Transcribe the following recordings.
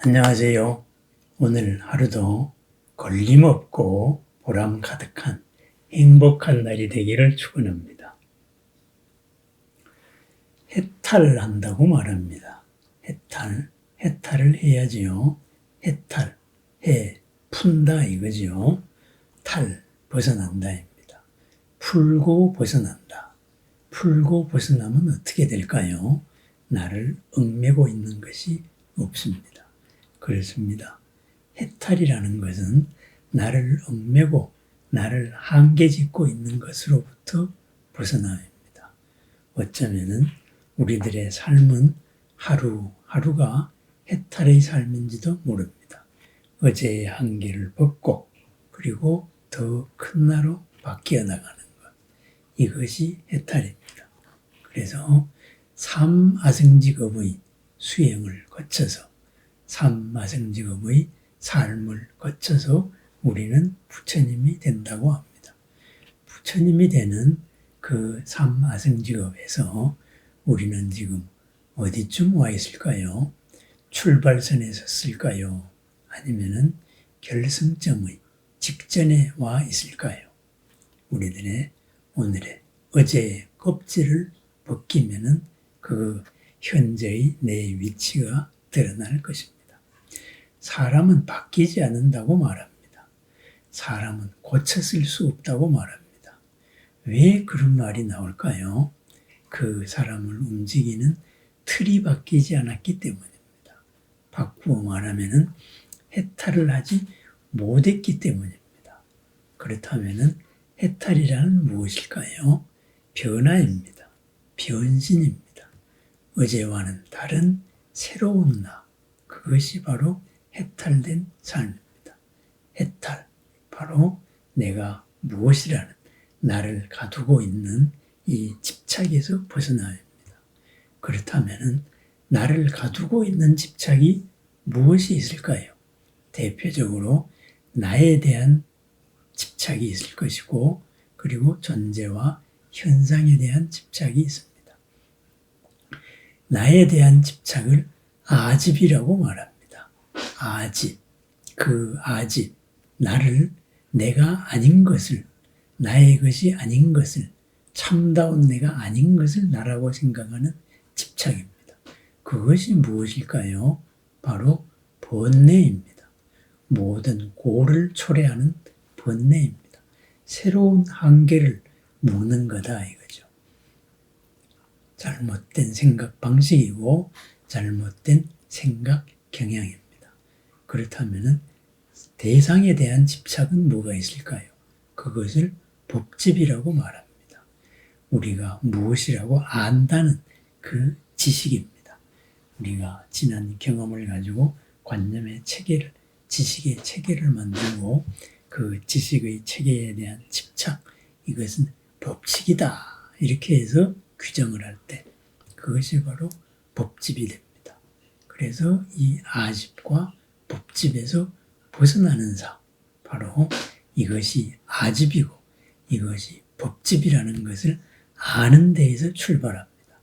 안녕하세요. 오늘 하루도 걸림없고 보람 가득한 행복한 날이 되기를 축원합니다. 해탈한다고 말합니다. 해탈을 해야지요. 해탈, 푼다 이거지요. 탈, 벗어난다입니다. 풀고 벗어난다. 풀고 벗어나면 어떻게 될까요? 나를 얽매고 있는 것이 없습니다. 그렇습니다. 해탈이라는 것은 나를 얽매고 나를 한계짓고 있는 것으로부터 벗어나입니다. 어쩌면은 우리들의 삶은 하루하루가 해탈의 삶인지도 모릅니다. 어제의 한계를 벗고 그리고 더 큰 나로 바뀌어 나가는 것. 이것이 해탈입니다. 그래서 삼아승직업의 수행을 거쳐서 삼아승직업의 삶을 거쳐서 우리는 부처님이 된다고 합니다. 부처님이 되는 그 삼아승직업에서 우리는 지금 어디쯤 와 있을까요? 출발선에 섰을까요? 아니면은 결승점의 직전에 와 있을까요? 우리들의 오늘의 어제의 껍질을 벗기면은 그 현재의 내 위치가 드러날 것입니다. 사람은 바뀌지 않는다고 말합니다. 사람은 고쳤을 수 없다고 말합니다. 왜 그런 말이 나올까요? 그 사람을 움직이는 틀이 바뀌지 않았기 때문입니다. 바꾸어 말하면은 해탈을 하지 못했기 때문입니다. 그렇다면은 해탈이란 무엇일까요? 변화입니다. 변신입니다. 어제와는 다른 새로운 나, 그것이 바로 해탈된 삶입니다. 해탈, 바로 내가 무엇이라는 나를 가두고 있는 이 집착에서 벗어나야 합니다. 그렇다면 나를 가두고 있는 집착이 무엇이 있을까요? 대표적으로 나에 대한 집착이 있을 것이고 그리고 존재와 현상에 대한 집착이 있습니다. 나에 대한 집착을 아집이라고 말합니다. 아집, 그 아집, 나를 내가 아닌 것을, 나의 것이 아닌 것을, 참다운 내가 아닌 것을 나라고 생각하는 집착입니다. 그것이 무엇일까요? 바로 번뇌입니다. 모든 고를 초래하는 번뇌입니다. 새로운 한계를 묻는 거다 이거죠. 잘못된 생각 방식이고 잘못된 생각 경향입니다. 그렇다면 대상에 대한 집착은 뭐가 있을까요? 그것을 법집이라고 말합니다. 우리가 무엇이라고 안다는 그 지식입니다. 우리가 지난 경험을 가지고 관념의 체계를, 지식의 체계를 만들고 그 지식의 체계에 대한 집착, 이것은 법칙이다. 이렇게 해서 규정을 할 때 그것이 바로 법집이 됩니다. 그래서 이 아집과 법집에서 벗어나는 삶, 바로 이것이 아집이고 이것이 법집이라는 것을 아는 데에서 출발합니다.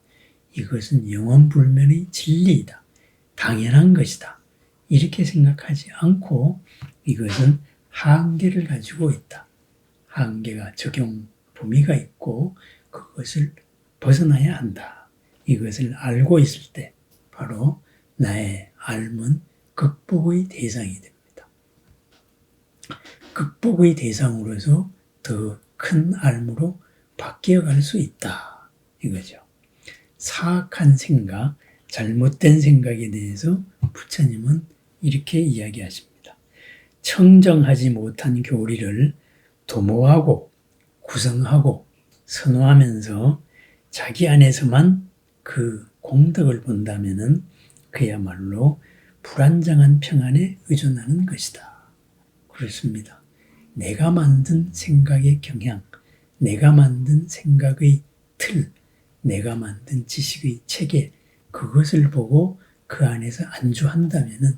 이것은 영원불면의 진리이다. 당연한 것이다. 이렇게 생각하지 않고 이것은 한계를 가지고 있다. 한계가 적용 범위가 있고 그것을 벗어나야 한다. 이것을 알고 있을 때 바로 나의 삶은 극복의 대상이 됩니다. 극복의 대상으로서 더 큰 삶으로 바뀌어갈 수 있다. 이거죠. 사악한 생각, 잘못된 생각에 대해서 부처님은 이렇게 이야기하십니다. 청정하지 못한 교리를 도모하고 구성하고 선호하면서 자기 안에서만 그 공덕을 본다면은 그야말로 불안정한 평안에 의존하는 것이다. 그렇습니다. 내가 만든 생각의 경향, 내가 만든 생각의 틀, 내가 만든 지식의 체계, 그것을 보고 그 안에서 안주한다면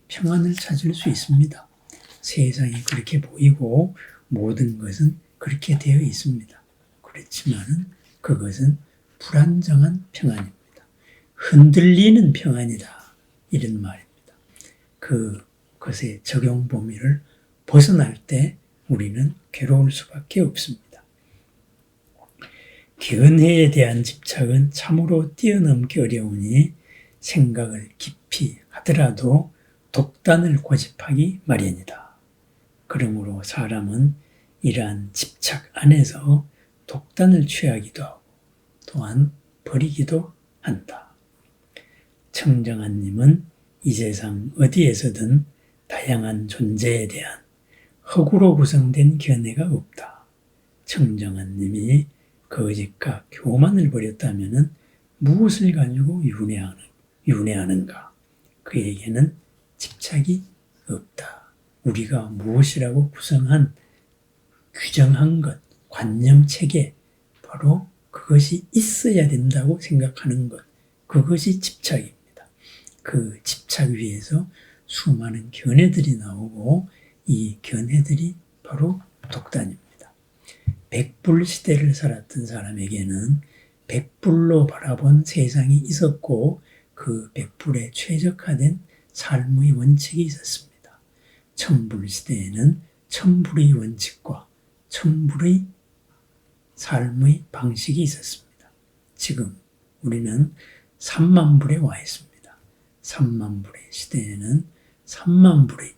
평안을 찾을 수 있습니다. 세상이 그렇게 보이고 모든 것은 그렇게 되어 있습니다. 그렇지만 그것은 불안정한 평안입니다. 흔들리는 평안이다. 이런 말입니다. 그것의 적용 범위를 벗어날 때 우리는 괴로울 수밖에 없습니다. 견해에 대한 집착은 참으로 뛰어넘기 어려우니 생각을 깊이 하더라도 독단을 고집하기 마련이다. 그러므로 사람은 이러한 집착 안에서 독단을 취하기도 하고 또한 버리기도 한다. 청정한님은 이 세상 어디에서든 다양한 존재에 대한 허구로 구성된 견해가 없다. 청정한님이 거짓과 교만을 버렸다면 무엇을 가지고 윤회하는가? 그에게는 집착이 없다. 우리가 무엇이라고 규정한 것, 관념 체계, 바로 그것이 있어야 된다고 생각하는 것, 그것이 집착입니다. 그 집착 위에서 수많은 견해들이 나오고 이 견해들이 바로 독단입니다. 백불 시대를 살았던 사람에게는 백불로 바라본 세상이 있었고 그 백불에 최적화된 삶의 원칙이 있었습니다. 천불 시대에는 천불의 원칙과 천불의 삶의 방식이 있었습니다. 지금 우리는 3만불에 와 있습니다. 3만불의 시대에는 3만불의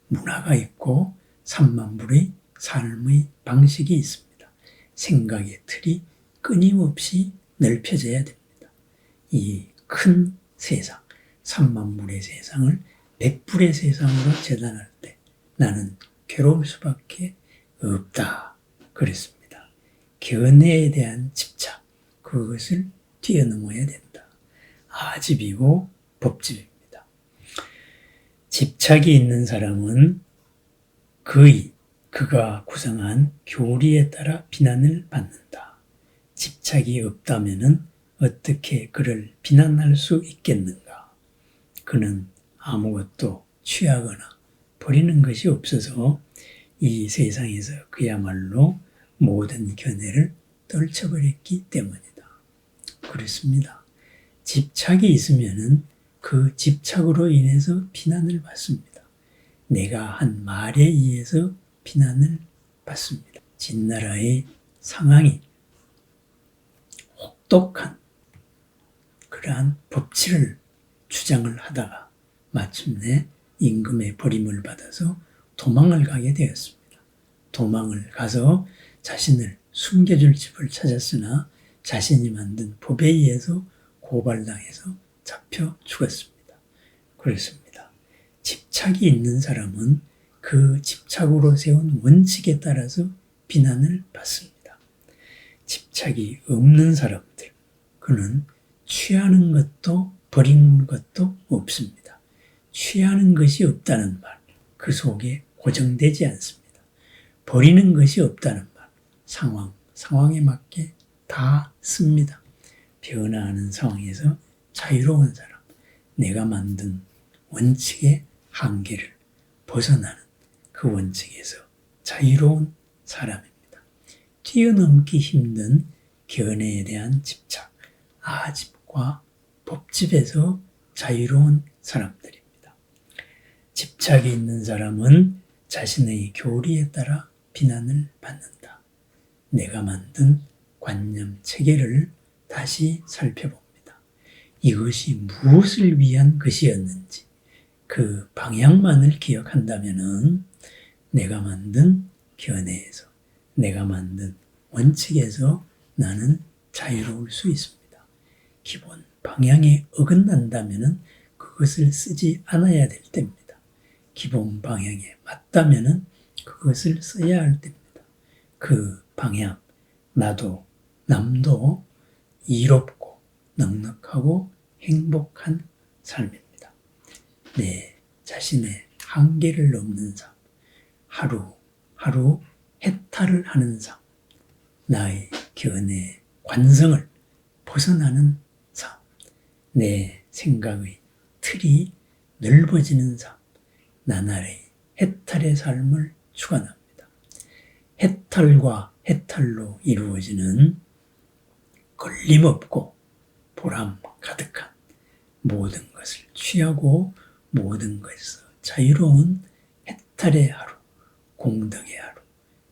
문화가 있고 3만불의 삶의 방식이 있습니다. 생각의 틀이 끊임없이 넓혀져야 됩니다. 이 큰 세상, 3만불의 세상을 100불의 세상으로 재단할 때 나는 괴로울 수밖에 없다. 그랬습니다. 견해에 대한 집착, 그것을 뛰어넘어야 된다. 아집이고 법집입니다. 집착이 있는 사람은 그가 구성한 교리에 따라 비난을 받는다. 집착이 없다면 어떻게 그를 비난할 수 있겠는가? 그는 아무것도 취하거나 버리는 것이 없어서 이 세상에서 그야말로 모든 견해를 떨쳐버렸기 때문이다. 그렇습니다. 집착이 있으면 그 집착으로 인해서 비난을 받습니다. 내가 한 말에 의해서 비난을 받습니다. 진나라의 상황이 혹독한 그러한 법치를 주장을 하다가 마침내 임금의 버림을 받아서 도망을 가게 되었습니다. 도망을 가서 자신을 숨겨줄 집을 찾았으나 자신이 만든 법에 의해서 고발당해서 잡혀 죽었습니다. 그렇습니다. 집착이 있는 사람은 그 집착으로 세운 원칙에 따라서 비난을 받습니다. 집착이 없는 사람들, 그는 취하는 것도 버리는 것도 없습니다. 취하는 것이 없다는 말, 그 속에 고정되지 않습니다. 버리는 것이 없다는 말, 상황에 맞게 다 씁니다. 변화하는 상황에서 자유로운 사람, 내가 만든 원칙의 한계를 벗어나는 그 원칙에서 자유로운 사람입니다. 뛰어넘기 힘든 견해에 대한 집착, 아집과 법집에서 자유로운 사람들입니다. 집착이 있는 사람은 자신의 교리에 따라 비난을 받는다. 내가 만든 관념 체계를 다시 살펴봅니다. 이것이 무엇을 위한 것이었는지 그 방향만을 기억한다면 내가 만든 견해에서, 내가 만든 원칙에서 나는 자유로울 수 있습니다. 기본 방향에 어긋난다면 그것을 쓰지 않아야 될 때입니다. 기본 방향에 맞다면 그것을 써야 할 때입니다. 그 방향, 나도 남도 이롭고 넉넉하고 행복한 삶입니다. 내 자신의 한계를 넘는 삶, 하루 해탈을 하는 삶, 나의 견해, 관성을 벗어나는 삶, 내 생각의 틀이 넓어지는 삶, 나날의 해탈의 삶을 축원합니다. 해탈과 해탈로 이루어지는 걸림없고 보람 가득한 모든 것을 취하고 모든 것에서 자유로운 해탈의 하루, 공덕의 하루,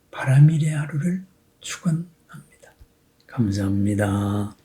바람일의 하루를 축원합니다. 감사합니다.